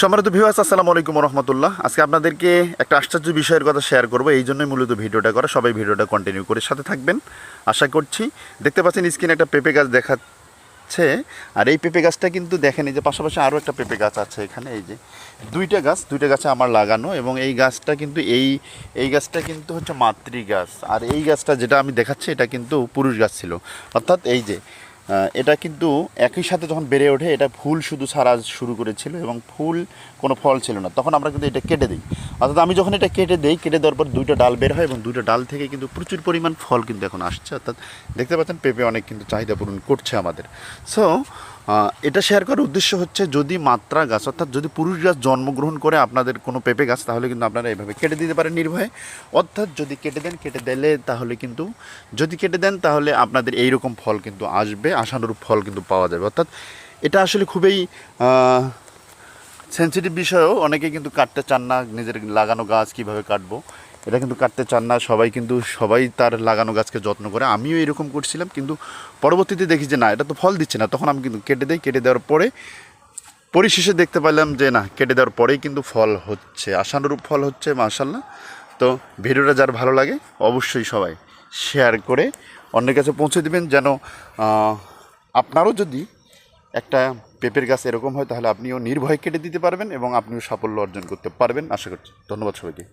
সম্মানিত ভিউয়ার্স, আসসালামু আলাইকুম রহমতুল্লাহ। আজকে আপনাদেরকে একটা আশ্চর্য বিষয়ের কথা শেয়ার করব, এই জন্যই মূলত ভিডিওটা করা। সবাই ভিডিওটা কন্টিনিউ করে সাথে থাকবেন আশা করছি। দেখতে পাচ্ছেন স্ক্রিনে একটা পেঁপে গাছ দেখাচ্ছে, আর এই পেঁপে গাছটা কিন্তু দেখেন, এই যে পাশাপাশি আরও একটা পেঁপে গাছ আছে এখানে। এই যে দুইটা গাছে আমার লাগানো, এবং এই গাছটা কিন্তু এই গাছটা কিন্তু হচ্ছে মাতৃ গাছ। আর এই গাছটা যেটা আমি দেখাচ্ছি এটা কিন্তু পুরুষ গাছ ছিল, অর্থাৎ এই যে এটা কিন্তু একই সাথে যখন বেড়ে ওঠে এটা ফুল শুধু ছাড়া শুরু করেছিল, এবং ফুল কোনো ফল ছিল না। তখন আমরা কিন্তু এটা কেটে দিই, অর্থাৎ আমি যখন এটা কেটে দেওয়ার পর দুইটা ডাল বের হয়, এবং দুইটা ডাল থেকে কিন্তু প্রচুর পরিমাণ ফল কিন্তু এখন আসছে। অর্থাৎ দেখতে পাচ্ছেন পেঁপে অনেক কিন্তু চাহিদা পূরণ করছে আমাদের। সো এটা শেয়ার করার উদ্দেশ্য হচ্ছে, যদি মাত্রা গাছ অর্থাৎ যদি পুরুষ গাছ জন্মগ্রহণ করে আপনাদের কোনো পেঁপে গাছ, তাহলে কিন্তু আপনারা এভাবে কেটে দিতে পারেন নির্ভয়ে। অর্থাৎ যদি কেটে দিলে তাহলে কিন্তু, যদি কেটে দেন তাহলে আপনাদের এইরকম ফল কিন্তু আসবে, আশানুরূপ ফল কিন্তু পাওয়া যাবে। অর্থাৎ এটা আসলে খুবই সেন্সিটিভ বিষয়ও। অনেকে কিন্তু কাটতে চান না, নিজের লাগানো গাছ কীভাবে কাটবো এটা কিন্তু কাটতে চান না সবাই তার লাগানো গাছকে যত্ন করে। আমিও এরকম করছিলাম, কিন্তু পরবর্তীতে দেখি যে না, এটা তো ফল দিচ্ছে না, তখন আমি কিন্তু কেটে দেওয়ার পরে পরিশেষে দেখতে পেলাম যে না, কেটে দেওয়ার পরেই কিন্তু ফল হচ্ছে, আশানুরূপ ফল হচ্ছে, মাশাআল্লাহ। তো ভিডিওটা যার ভালো লাগে অবশ্যই সবাই শেয়ার করে অন্যের কাছে পৌঁছে দেবেন, যেন আপনারও যদি একটা পেঁপের গাছ এরকম হয় তাহলে আপনিও নির্ভয়ে কেটে দিতে পারবেন এবং আপনিও সাফল্য অর্জন করতে পারবেন, আশা করছি। ধন্যবাদ সবাইকে।